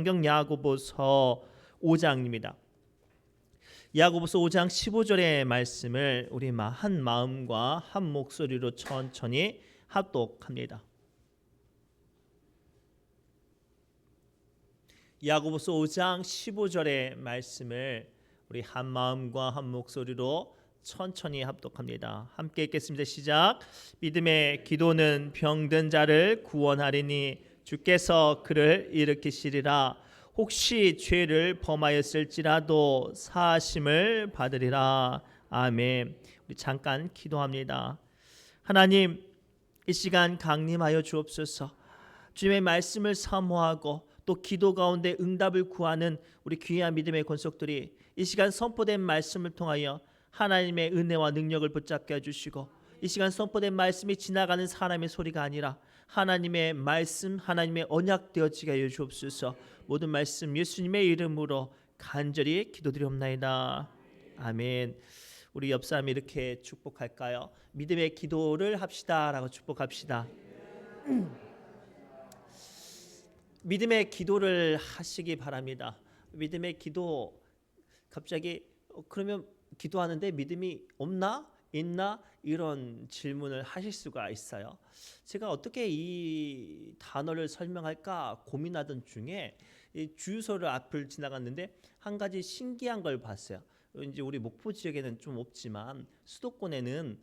성경 야고보서 5장입니다. 야고보서 5장 15절의 말씀을 우리 한 마음과 한 목소리로 천천히 합독합니다. 야고보서 5장 15절의 말씀을 우리 한 마음과 한 목소리로 천천히 합독합니다. 함께 읽겠습니다. 시작. 믿음의 기도는 병든 자를 구원하리니 주께서 그를 일으키시리라. 혹시 죄를 범하였을지라도 사하심을 받으리라. 아멘. 우리 잠깐 기도합니다. 하나님, 이 시간 강림하여 주옵소서. 주님의 말씀을 사모하고 또 기도 가운데 응답을 구하는 우리 귀한 믿음의 권속들이 이 시간 선포된 말씀을 통하여 하나님의 은혜와 능력을 붙잡게 해주시고, 이 시간 선포된 말씀이 지나가는 사람의 소리가 아니라 하나님의 말씀, 하나님의 언약 되어지게 하여 주옵소서. 모든 말씀 예수님의 이름으로 간절히 기도드리옵나이다. 아멘. 우리 옆 사람이 이렇게 축복할까요? 믿음의 기도를 합시다라고 축복합시다. 믿음의 기도를 하시기 바랍니다. 믿음의 기도, 갑자기 그러면 기도하는데 믿음이 없나? 있나? 이런 질문을 하실 수가 있어요. 제가 어떻게 이 단어를 설명할까 고민하던 중에 이 주유소를 앞을 지나갔는데 한 가지 신기한 걸 봤어요. 이제 우리 목포 지역에는 좀 없지만 수도권에는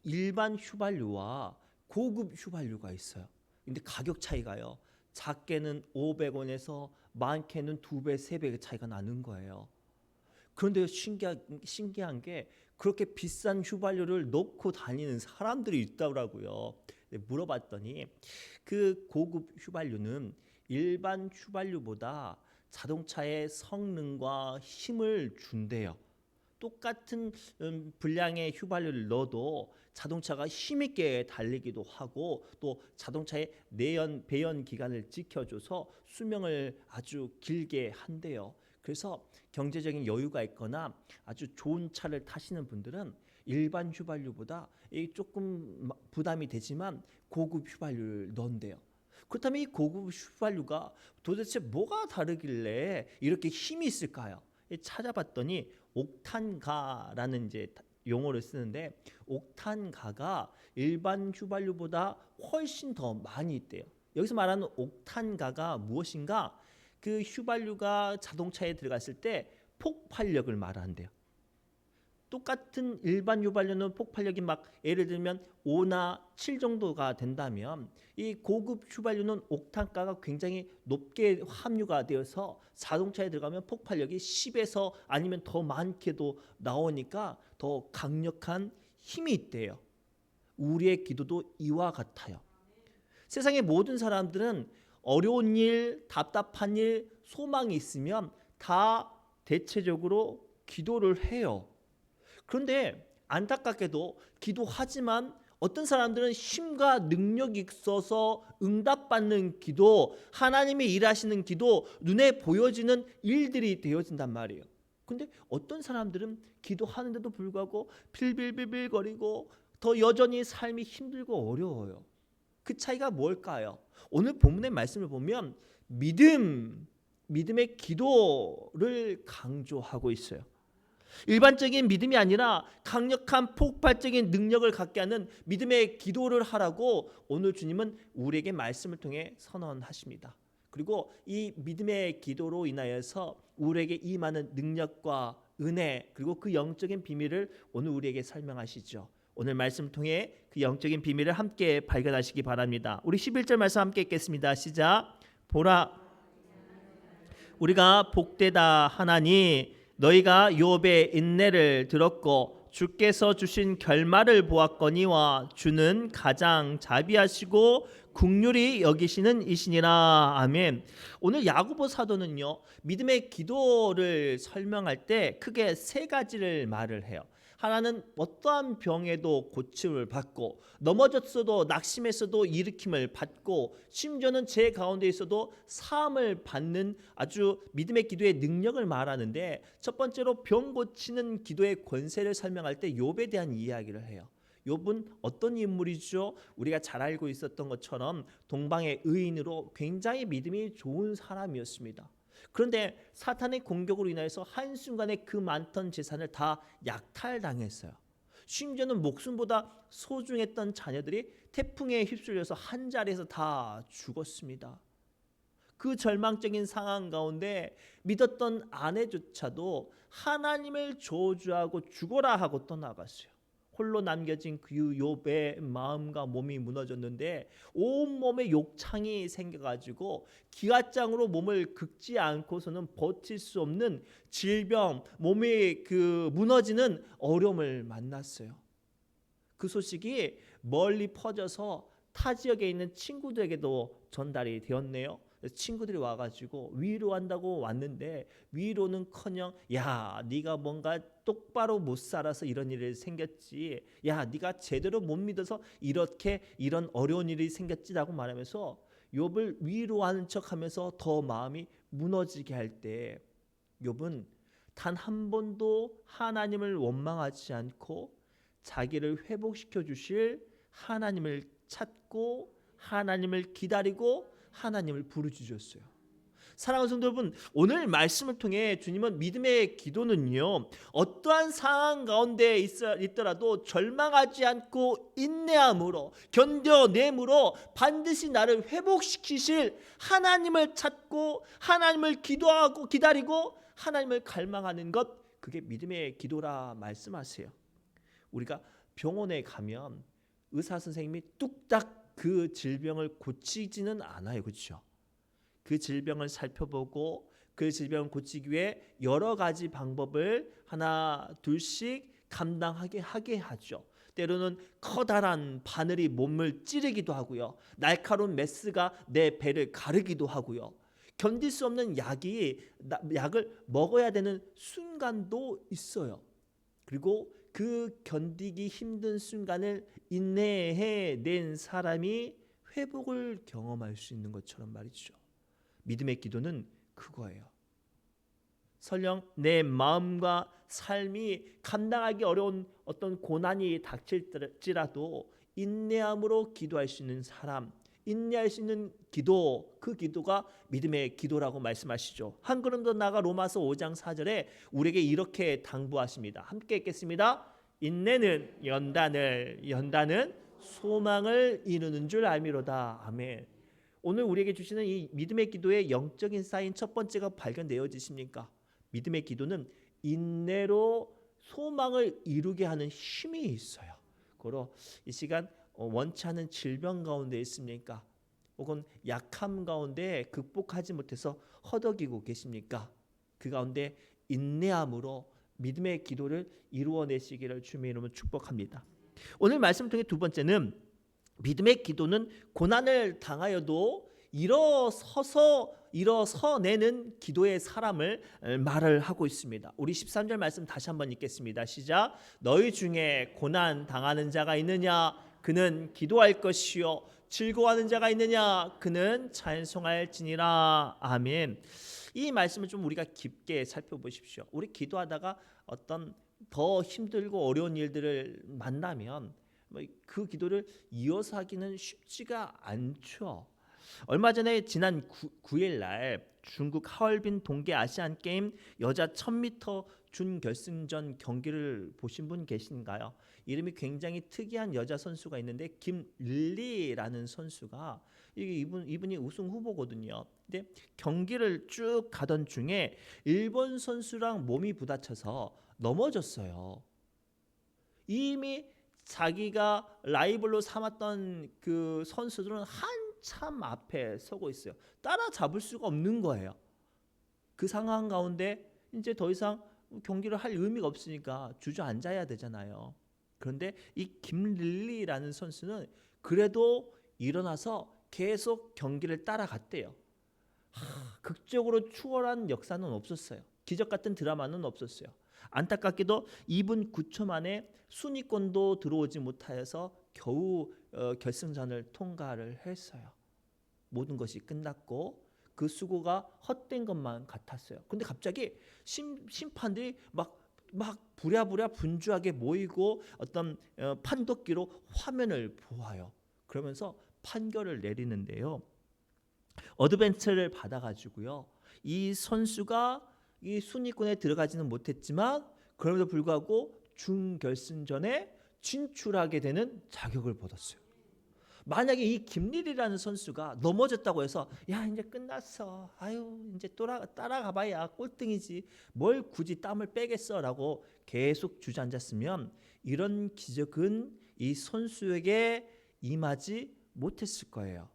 일반 휘발유와 고급 휘발유가 있어요. 근데 가격 차이가요. 작게는 500원에서 많게는 2배, 3배 차이가 나는 거예요. 그런데 신기한 게 그렇게 비싼 휘발유를 넣고 다니는 사람들이 있더라고요. 물어봤더니 그 고급 휘발유는 일반 휘발유보다 자동차의 성능과 힘을 준대요. 똑같은 분량의 휘발유를 넣어도 자동차가 힘있게 달리기도 하고 또 자동차의 내연 배연 기간을 지켜줘서 수명을 아주 길게 한대요. 그래서 경제적인 여유가 있거나 아주 좋은 차를 타시는 분들은 일반 휘발유보다 조금 부담이 되지만 고급 휘발유를 넣는데요. 그렇다면 이 고급 휘발유가 도대체 뭐가 다르길래 이렇게 힘이 있을까요? 찾아봤더니 옥탄가라는 이제 용어를 쓰는데, 옥탄가가 일반 휘발유보다 훨씬 더 많이 있대요. 여기서 말하는 옥탄가가 무엇인가? 그 휘발유가 자동차에 들어갔을 때 폭발력을 말한대요. 똑같은 일반 휘발유는 폭발력이 막 예를 들면 5나 7 정도가 된다면 이 고급 휘발유는 옥탄가가 굉장히 높게 함유가 되어서 자동차에 들어가면 폭발력이 10에서 아니면 더 많게도 나오니까 더 강력한 힘이 있대요. 우리의 기도도 이와 같아요. 세상의 모든 사람들은 어려운 일, 답답한 일, 소망이 있으면 다 대체적으로 기도를 해요. 그런데 안타깝게도 기도하지만 어떤 사람들은 힘과 능력이 있어서 응답받는 기도, 하나님이 일하시는 기도, 눈에 보여지는 일들이 되어진단 말이에요. 근데 어떤 사람들은 기도하는데도 불구하고 빌빌빌빌거리고 더 여전히 삶이 힘들고 어려워요. 그 차이가 뭘까요? 오늘 본문의 말씀을 보면 믿음의 기도를 강조하고 있어요. 일반적인 믿음이 아니라 강력한 폭발적인 능력을 갖게 하는 믿음의 기도를 하라고 오늘 주님은 우리에게 말씀을 통해 선언하십니다. 그리고 이 믿음의 기도로 인하여서 우리에게 임하는 능력과 은혜, 그리고 그 영적인 비밀을 오늘 우리에게 설명하시죠. 오늘 말씀을 통해 그 영적인 비밀을 함께 발견하시기 바랍니다. 우리 11절 말씀 함께 읽겠습니다. 시작. 보라, 우리가 복되다 하나니 너희가 욥의 인내를 들었고 주께서 주신 결말을 보았거니와 주는 가장 자비하시고 긍휼히 여기시는 이시니라. 아멘. 오늘 야고보 사도는요, 믿음의 기도를 설명할 때 크게 세 가지를 말을 해요. 하나는 어떠한 병에도 고침을 받고, 넘어졌어도 낙심했어도 일으킴을 받고, 심지어는 제 가운데 있어도 사함을 받는 아주 믿음의 기도의 능력을 말하는데, 첫 번째로 병 고치는 기도의 권세를 설명할 때 욥에 대한 이야기를 해요. 욥은 어떤 인물이죠? 우리가 잘 알고 있었던 것처럼 동방의 의인으로 굉장히 믿음이 좋은 사람이었습니다. 그런데 사탄의 공격으로 인해서 한순간에 그 많던 재산을 다 약탈당했어요. 심지어는 목숨보다 소중했던 자녀들이 태풍에 휩쓸려서 한 자리에서 다 죽었습니다. 그 절망적인 상황 가운데 믿었던 아내조차도 하나님을 저주하고 죽어라 하고 떠나갔어요. 홀로 남겨진 그 욥의 마음과 몸이 무너졌는데 온몸에 욕창이 생겨가지고 기관장으로 몸을 긁지 않고서는 버틸 수 없는 질병, 몸이 그 무너지는 어려움을 만났어요. 그 소식이 멀리 퍼져서 타 지역에 있는 친구들에게도 전달이 되었네요. 친구들이 와가지고 위로한다고 왔는데 위로는커녕 야 네가 뭔가 똑바로 못 살아서 이런 일이 생겼지, 야 네가 제대로 못 믿어서 이렇게 이런 어려운 일이 생겼지라고 말하면서 욥을 위로하는 척하면서 더 마음이 무너지게 할 때 욥은 단 한 번도 하나님을 원망하지 않고 자기를 회복시켜 주실 하나님을 찾고 하나님을 기다리고 하나님을 부르짖었어요. 사랑하는 성도 여러분, 오늘 말씀을 통해 주님은 믿음의 기도는요, 어떠한 상황 가운데 있더라도 절망하지 않고 인내함으로 견뎌내므로 반드시 나를 회복시키실 하나님을 찾고 하나님을 기도하고 기다리고 하나님을 갈망하는 것, 그게 믿음의 기도라 말씀하세요. 우리가 병원에 가면 의사 선생님이 뚝딱 그 질병을 고치지는 않아요. 그렇죠? 그 질병을 살펴보고 그 질병을 고치기 위해 여러 가지 방법을 하나 둘씩 감당하게 하죠. 때로는 커다란 바늘이 몸을 찌르기도 하고요. 날카로운 메스가 내 배를 가르기도 하고요. 견딜 수 없는 약을 먹어야 되는 순간도 있어요. 그리고 그 견디기 힘든 순간을 인내해낸 사람이 회복을 경험할 수 있는 것처럼 말이죠. 믿음의 기도는 그거예요. 설령 내 마음과 삶이 감당하기 어려운 어떤 고난이 닥칠지라도 인내함으로 기도할 수 있는 사람, 인내할 수 있는 기도, 그 기도가 믿음의 기도라고 말씀하시죠. 한 걸음 더 나아가 로마서 5장 4절에 우리에게 이렇게 당부하십니다. 함께 읽겠습니다. 인내는 연단은 소망을 이루는 줄 알미로다. 아멘. 오늘 우리에게 주시는 이 믿음의 기도의 영적인 사인 첫 번째가 발견되어지십니까? 믿음의 기도는 인내로 소망을 이루게 하는 힘이 있어요. 그러 이 시간 원치 않은 질병 가운데 있습니까? 혹은 약함 가운데 극복하지 못해서 허덕이고 계십니까? 그 가운데 인내함으로 믿음의 기도를 이루어내시기를 주님의 이름으로 축복합니다. 오늘 말씀 통해 두 번째는 믿음의 기도는 고난을 당하여도 일어서내는 기도의 사람을 말을 하고 있습니다. 우리 13절 말씀 다시 한번 읽겠습니다. 시작. 너희 중에 고난 당하는 자가 있느냐? 그는 기도할 것이요. 즐거워하는 자가 있느냐? 그는 찬송할지니라. 아멘. 이 말씀을 좀 우리가 깊게 살펴보십시오. 우리 기도하다가 어떤 더 힘들고 어려운 일들을 만나면 그 기도를 이어서 하기는 쉽지가 않죠. 얼마 전에 지난 9일 날 중국 하얼빈 동계 아시안 게임 여자 1000m 준결승전 경기를 보신 분 계신가요? 이름이 굉장히 특이한 여자 선수가 있는데 김릴리라는 선수가 이분이 우승 후보거든요. 근데 경기를 쭉 가던 중에 일본 선수랑 몸이 부딪혀서 넘어졌어요. 이미 자기가 라이벌로 삼았던 그 선수들은 한참 앞에 서고 있어요. 따라잡을 수가 없는 거예요. 그 상황 가운데 이제 더 이상 경기를 할 의미가 없으니까 주저앉아야 되잖아요. 그런데 이 김릴리라는 선수는 그래도 일어나서 계속 경기를 따라갔대요. 극적으로 추월한 역사는 없었어요. 기적 같은 드라마는 없었어요. 안타깝게도 2분 9초 만에 순위권도 들어오지 못하여서 겨우 결승전을 통과를 했어요. 모든 것이 끝났고 그 수고가 헛된 것만 같았어요. 근데 갑자기 심판들이 막 막 부랴부랴 분주하게 모이고 어떤 판독기로 화면을 보아요. 그러면서 판결을 내리는데요. 어드벤처를 받아가지고요. 이 선수가 이 순위권에 들어가지는 못했지만 그럼에도 불구하고 준결승전에 진출하게 되는 자격을 받았어요. 만약에 이 김일이라는 선수가 넘어졌다고 해서 야 이제 끝났어, 아유 이제 따라가봐야 꼴등이지, 뭘 굳이 땀을 빼겠어라고 계속 주저앉았으면 이런 기적은 이 선수에게 임하지 못했을 거예요.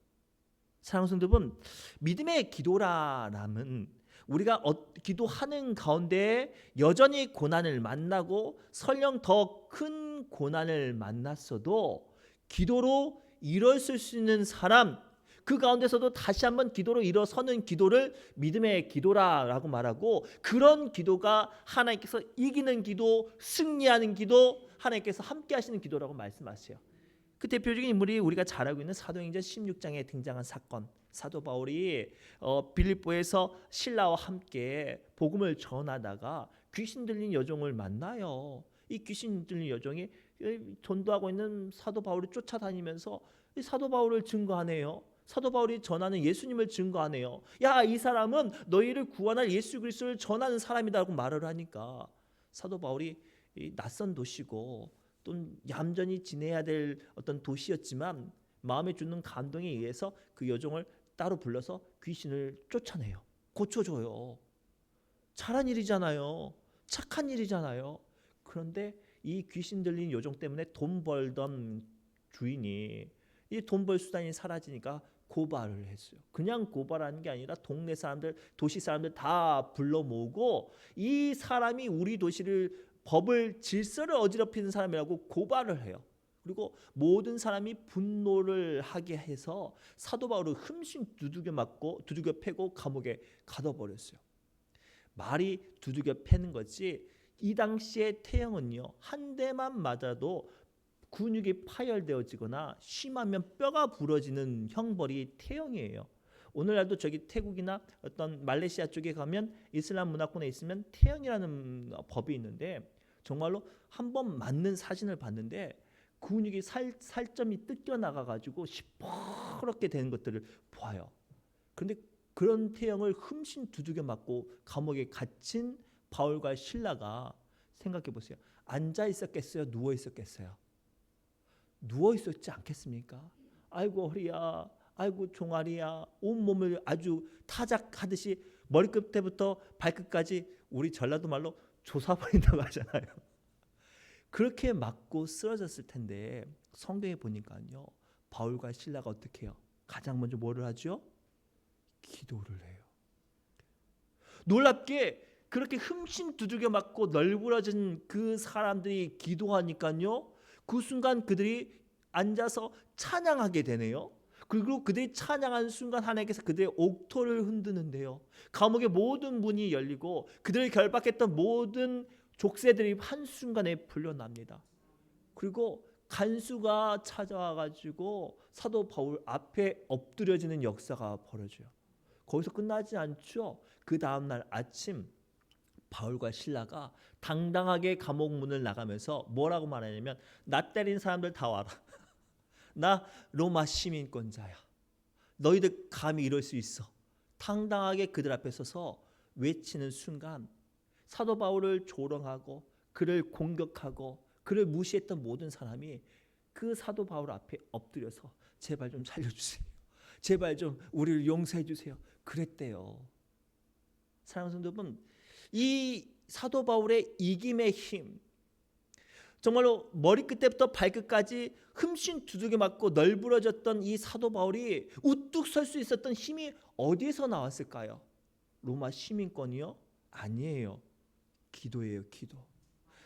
사랑하는 성도분, 믿음의 기도라는 우리가 기도하는 가운데 여전히 고난을 만나고 설령 더 큰 고난을 만났어도 기도로 일어설 수 있는 사람, 그 가운데서도 다시 한번 기도로 일어서는 기도를 믿음의 기도라고 말하고, 그런 기도가 하나님께서 이기는 기도, 승리하는 기도, 하나님께서 함께 하시는 기도라고 말씀하세요. 그 대표적인 인물이 우리가 잘 알고 있는 사도행전 16장에 등장한 사건, 사도 바울이 빌립보에서 신라와 함께 복음을 전하다가 귀신 들린 여종을 만나요. 이 귀신 들린 여종이 전도하고 있는 사도 바울을 쫓아다니면서 사도 바울을 증거하네요. 사도 바울이 전하는 예수님을 증거하네요. 야, 이 사람은 너희를 구원할 예수 그리스도를 전하는 사람이라고 말을 하니까 사도 바울이 낯선 도시고 또 얌전히 지내야 될 어떤 도시였지만 마음에 주는 감동에 의해서 그 여종을 따로 불러서 귀신을 쫓아내요. 고쳐줘요. 잘한 일이잖아요. 착한 일이잖아요. 그런데 이 귀신 들린 여종 때문에 돈 벌던 주인이 이 돈 벌 수단이 사라지니까 고발을 했어요. 그냥 고발하는 게 아니라 동네 사람들, 도시 사람들 다 불러 모으고 이 사람이 우리 도시를 법을 질서를 어지럽히는 사람이라고 고발을 해요. 그리고 모든 사람이 분노를 하게 해서 사도 바울을 흠씬 두들겨 맞고 두들겨 패고 감옥에 가둬버렸어요. 말이 두들겨 패는 거지 이 당시의 태형은요, 한 대만 맞아도 근육이 파열되어지거나 심하면 뼈가 부러지는 형벌이 태형이에요. 오늘날도 저기 태국이나 어떤 말레이시아 쪽에 가면 이슬람 문화권에 있으면 태형이라는 법이 있는데 정말로 한 번 맞는 사진을 봤는데 근육이 살점이 뜯겨 나가가지고 시퍼렇게 되는 것들을 보아요. 그런데 그런 태형을 흠씬 두들겨 맞고 감옥에 갇힌 바울과 실라가 생각해 보세요. 앉아 있었겠어요? 누워 있었겠어요? 누워 있었지 않겠습니까? 아이고 허리야, 아이고 종아리야, 온 몸을 아주 타작하듯이 머리끝부터 발끝까지 우리 전라도 말로 조사버린다고 하잖아요. 그렇게 맞고 쓰러졌을 텐데 성경에 보니까요, 바울과 실라가 어떻게 해요? 가장 먼저 뭐를 하죠? 기도를 해요. 놀랍게 그렇게 흠씬 두들겨 맞고 널브러진 그 사람들이 기도하니까요, 그 순간 그들이 앉아서 찬양하게 되네요. 그리고 그들이 찬양하는 순간 하나님께서 그들의 옥토를 흔드는데요, 감옥의 모든 문이 열리고 그들을 결박했던 모든 족쇄들이 한순간에 풀려납니다. 그리고 간수가 찾아와가지고 사도 바울 앞에 엎드려지는 역사가 벌어져요. 거기서 끝나지 않죠. 그 다음날 아침 바울과 실라가 당당하게 감옥 문을 나가면서 뭐라고 말하냐면, 나 때린 사람들 다 와라. 나 로마 시민권자야. 너희들 감히 이럴 수 있어. 당당하게 그들 앞에 서서 외치는 순간 사도 바울을 조롱하고 그를 공격하고 그를 무시했던 모든 사람이 그 사도 바울 앞에 엎드려서 제발 좀 살려주세요. 제발 좀 우리를 용서해 주세요. 그랬대요. 사랑하는 성도분, 이 사도 바울의 이김의 힘, 정말로 머리끝부터 발끝까지 흠씬 두들겨 맞고 널브러졌던 이 사도 바울이 우뚝 설 수 있었던 힘이 어디에서 나왔을까요? 로마 시민권이요? 아니에요. 기도예요, 기도.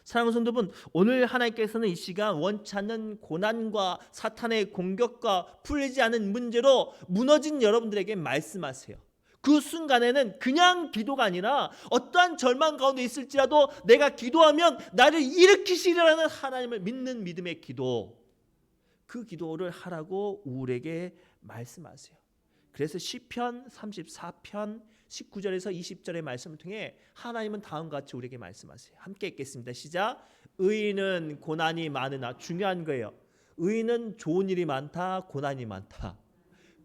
사랑하는 성도분, 오늘 하나님께서는 이 시간 원치 않는 고난과 사탄의 공격과 풀리지 않은 문제로 무너진 여러분들에게 말씀하세요. 그 순간에는 그냥 기도가 아니라 어떠한 절망 가운데 있을지라도 내가 기도하면 나를 일으키시리라는 하나님을 믿는 믿음의 기도, 그 기도를 하라고 우리에게 말씀하세요. 그래서 시편 34편 19절에서 20절의 말씀을 통해 하나님은 다음과 같이 우리에게 말씀하세요. 함께 읽겠습니다. 시작. 의인은 고난이 많으나, 중요한 거예요. 의인은 좋은 일이 많다, 고난이 많다.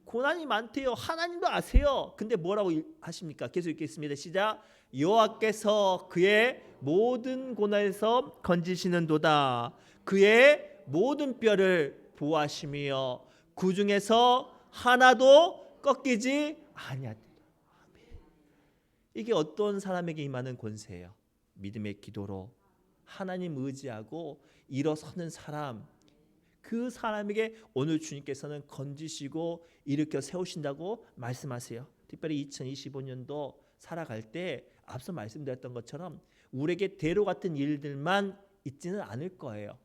고난이 많대요. 하나님도 아세요. 근데 뭐라고 하십니까? 계속 읽겠습니다. 시작. 여호와께서 그의 모든 고난에서 건지시는도다. 그의 모든 뼈를 보호하시며 그 중에서 하나도 꺾이지 아니하다. 이게 어떤 사람에게 임하는 권세예요? 믿음의 기도로 하나님 의지하고 일어서는 사람, 그 사람에게 오늘 주님께서는 건지시고 일으켜 세우신다고 말씀하세요. 특별히 2025년도 살아갈 때 앞서 말씀드렸던 것처럼 우리에게 대로 같은 일들만 있지는 않을 거예요.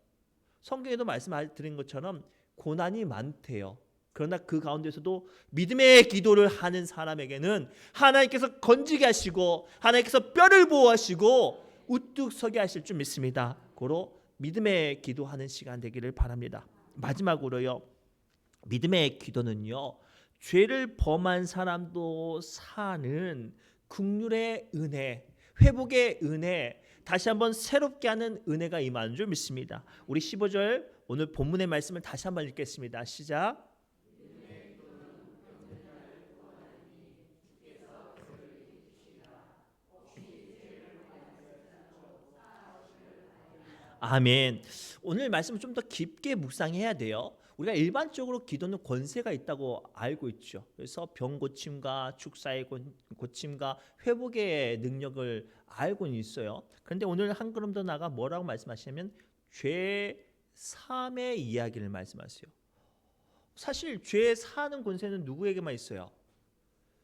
성경에도 말씀드린 것처럼 고난이 많대요. 그러나 그 가운데서도 믿음의 기도를 하는 사람에게는 하나님께서 건지게 하시고 하나님께서 뼈를 보호하시고 우뚝 서게 하실 줄 믿습니다. 고로 믿음의 기도하는 시간 되기를 바랍니다. 마지막으로요. 믿음의 기도는요. 죄를 범한 사람도 사는 긍휼의 은혜, 회복의 은혜, 다시 한번 새롭게 하는 은혜가 임하는 줄 믿습니다. 우리 15절 오늘 본문의 말씀을 다시 한번 읽겠습니다. 시작. 아멘. 오늘 말씀을 좀 더 깊게 묵상해야 돼요. 우리가 일반적으로 기도는 권세가 있다고 알고 있죠. 그래서 병 고침과 축사의 고침과 회복의 능력을 알고는 있어요. 그런데 오늘 한 걸음 더 나가 뭐라고 말씀하시냐면 죄 사함의 이야기를 말씀하세요. 사실 죄 사는 권세는 누구에게만 있어요?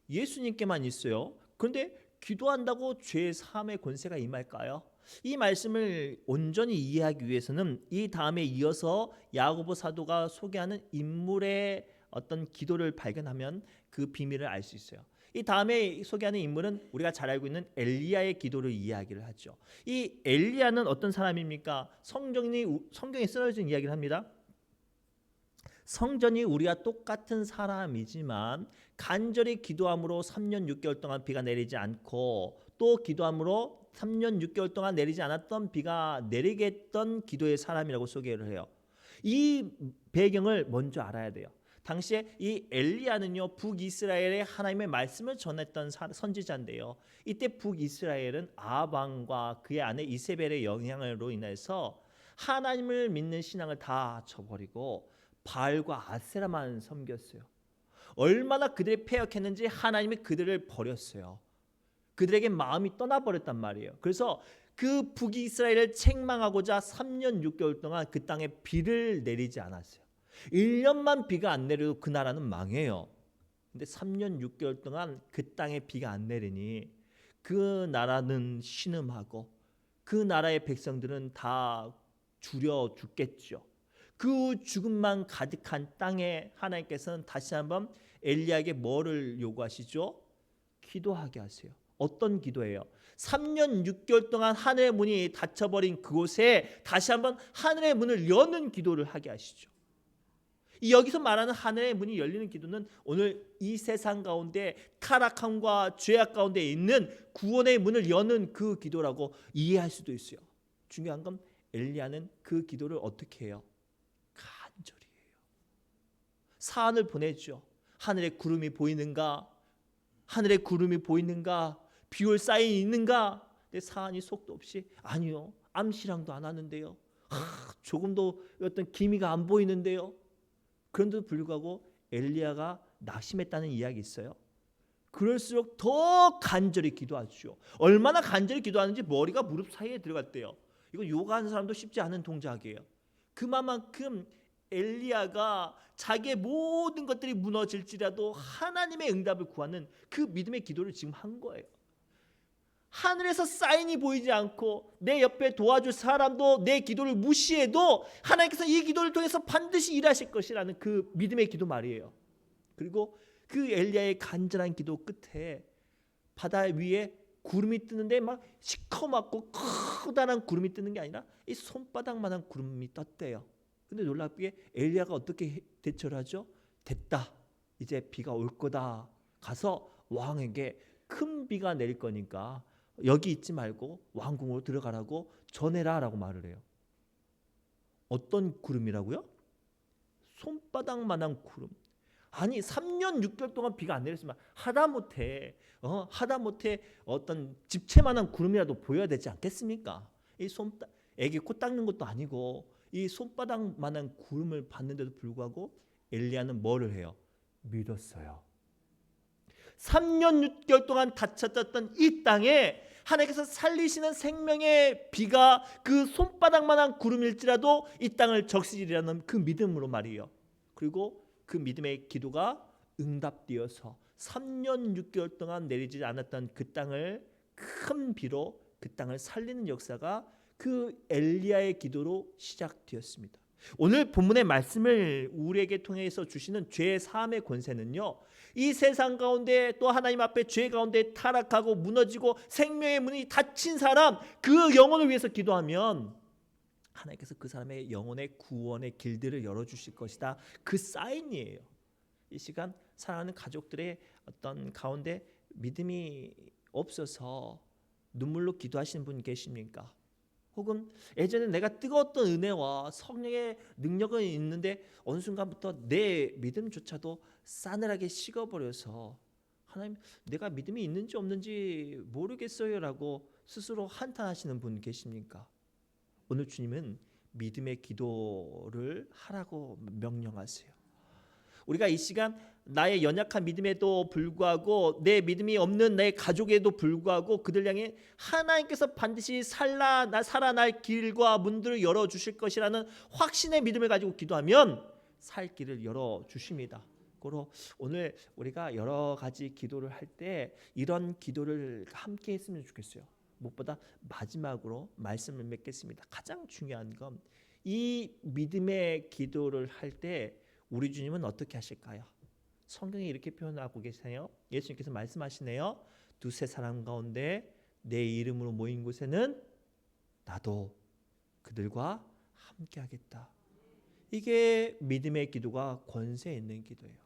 예수님께만 있어요. 그런데 기도한다고 죄 사함의 권세가 임할까요? 이 말씀을 온전히 이해하기 위해서는 이 다음에 이어서 야고보 사도가 소개하는 인물의 어떤 기도를 발견하면 그 비밀을 알 수 있어요. 이 다음에 소개하는 인물은 우리가 잘 알고 있는 엘리야의 기도를 이야기를 하죠. 이 엘리야는 어떤 사람입니까? 성경에 쓰여진 이야기를 합니다. 성전이 우리와 똑같은 사람이지만 간절히 기도함으로 3년 6개월 동안 비가 내리지 않고 또 기도함으로 3년 6개월 동안 내리지 않았던 비가 내리게 했던 기도의 사람이라고 소개를 해요. 이 배경을 먼저 알아야 돼요. 당시에 이 엘리야는요 북이스라엘에 하나님의 말씀을 전했던 선지자인데요. 이때 북이스라엘은 아합 왕과 그의 아내 이세벨의 영향으로 인해서 하나님을 믿는 신앙을 다 저버리고 바알과 아세라만 섬겼어요. 얼마나 그들이 패역했는지 하나님이 그들을 버렸어요. 그들에게 마음이 떠나버렸단 말이에요. 그래서 그 북이스라엘을 책망하고자 3년 6개월 동안 그 땅에 비를 내리지 않았어요. 1년만 비가 안 내려도 그 나라는 망해요. 근데 3년 6개월 동안 그 땅에 비가 안 내리니 그 나라는 신음하고 그 나라의 백성들은 다 줄여 죽겠죠. 그 죽음만 가득한 땅에 하나님께서는 다시 한번 엘리야에게 뭐를 요구하시죠? 기도하게 하세요. 어떤 기도예요? 3년 6개월 동안 하늘의 문이 닫혀버린 그곳에 다시 한번 하늘의 문을 여는 기도를 하게 하시죠. 여기서 말하는 하늘의 문이 열리는 기도는 오늘 이 세상 가운데 타락함과 죄악 가운데 있는 구원의 문을 여는 그 기도라고 이해할 수도 있어요. 중요한 건 엘리야는 그 기도를 어떻게 해요? 간절히 해요. 사안을 보내죠. 하늘에 구름이 보이는가? 하늘에 구름이 보이는가? 비올 사인이 있는가? 근데 사안이 속도 없이 아니요. 암시랑도 안 하는데요. 조금도 어떤 기미가 안 보이는데요. 그런데도 불구하고 엘리야가 낙심했다는 이야기 있어요. 그럴수록 더 간절히 기도하죠. 얼마나 간절히 기도하는지 머리가 무릎 사이에 들어갔대요. 이거 요가하는 사람도 쉽지 않은 동작이에요. 그만큼 엘리야가 자기의 모든 것들이 무너질지라도 하나님의 응답을 구하는 그 믿음의 기도를 지금 한 거예요. 하늘에서 사인이 보이지 않고 내 옆에 도와줄 사람도 내 기도를 무시해도 하나님께서 이 기도를 통해서 반드시 일하실 것이라는 그 믿음의 기도 말이에요. 그리고 그 엘리야의 간절한 기도 끝에 바다 위에 구름이 뜨는데 막 시커멓고 커다란 구름이 뜨는 게 아니라 이 손바닥만한 구름이 떴대요. 근데 놀랍게 엘리야가 어떻게 대처를 하죠? 됐다. 이제 비가 올 거다. 가서 왕에게 큰 비가 내릴 거니까 여기 있지 말고 왕궁으로 들어가라고 전해라라고 말을 해요. 어떤 구름이라고요? 손바닥만한 구름. 아니 3년 6개월 동안 비가 안 내렸으면 하다못해 어떤 집채만한 구름이라도 보여야 되지 않겠습니까? 이 애기 코 닦는 것도 아니고 이 손바닥만한 구름을 봤는데도 불구하고 엘리야는 뭐를 해요? 믿었어요. 3년 6개월 동안 닫혔던 이 땅에 하나님께서 살리시는 생명의 비가 그 손바닥만한 구름일지라도 이 땅을 적시리라는 그 믿음으로 말이에요. 그리고 그 믿음의 기도가 응답되어서 3년 6개월 동안 내리지 않았던 그 땅을 큰 비로 그 땅을 살리는 역사가 그 엘리야의 기도로 시작되었습니다. 오늘 본문의 말씀을 우리에게 통해서 주시는 죄 사함의 권세는요, 이 세상 가운데 또 하나님 앞에 죄 가운데 타락하고 무너지고 생명의 문이 닫힌 사람, 그 영혼을 위해서 기도하면 하나님께서 그 사람의 영혼의 구원의 길들을 열어주실 것이다. 그 사인이에요. 이 시간 사랑하는 가족들의 어떤 가운데 믿음이 없어서 눈물로 기도하시는 분 계십니까? 혹은 예전에 내가 뜨거웠던 은혜와 성령의 능력은 있는데 어느 순간부터 내 믿음조차도 싸늘하게 식어버려서 하나님 내가 믿음이 있는지 없는지 모르겠어요 라고 스스로 한탄하시는 분 계십니까? 오늘 주님은 믿음의 기도를 하라고 명령하세요. 우리가 이 시간 나의 연약한 믿음에도 불구하고 내 없는 내 가족에도 불구하고 그들 향해 하나님께서 반드시 살아날 길과 문들을 열어주실 것이라는 확신의 믿음을 가지고 기도하면 살 길을 열어주십니다. 고로 오늘 우리가 여러 가지 기도를 할 때 이런 기도를 함께 했으면 좋겠어요. 무엇보다 마지막으로 말씀을 맺겠습니다. 가장 중요한 건 이 믿음의 기도를 할 때 우리 주님은 어떻게 하실까요? 성경에 이렇게 표현하고 계세요. 예수님께서 말씀하시네요. 두세 사람 가운데 내 이름으로 모인 곳에는 나도 그들과 함께 하겠다. 이게 믿음의 기도가 권세 있는 기도예요.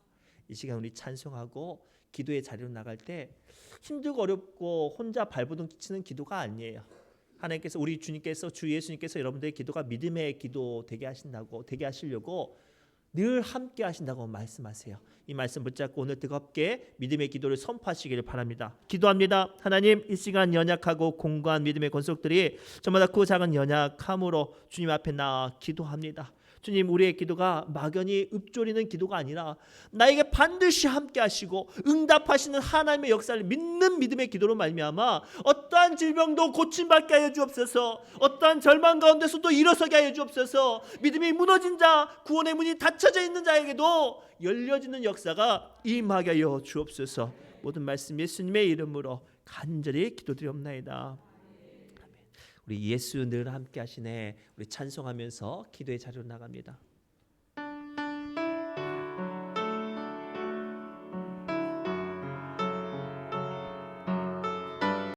이 시간 우리 찬송하고 기도의 자리로 나갈 때 힘들고 어렵고 혼자 발버둥 치는 기도가 아니에요. 하나님께서 우리 주님께서 주 예수님께서 여러분들의 기도가 믿음의 기도 되게 하시려고 늘 함께 하신다고 말씀하세요. 이 말씀 붙잡고 오늘 뜨겁게 믿음의 기도를 선포하시기를 바랍니다. 기도합니다. 하나님, 이 시간 연약하고 공고한 믿음의 권속들이 저마다 그 작은 연약함으로 주님 앞에 나아 기도합니다. 주님, 우리의 기도가 막연히 읊조리는 기도가 아니라 나에게 반드시 함께 하시고 응답하시는 하나님의 역사를 믿는 믿음의 기도로 말미암아 어떠한 질병도 고침받게 하여 주옵소서. 어떠한 절망 가운데서도 일어서게 하여 주옵소서. 믿음이 무너진 자, 구원의 문이 닫혀져 있는 자에게도 열려지는 역사가 임하게 하여 주옵소서. 모든 말씀 예수님의 이름으로 간절히 기도드리옵나이다. 우리 예수 늘 함께 하시네. 우리 찬송하면서 기도의 자리로 나갑니다.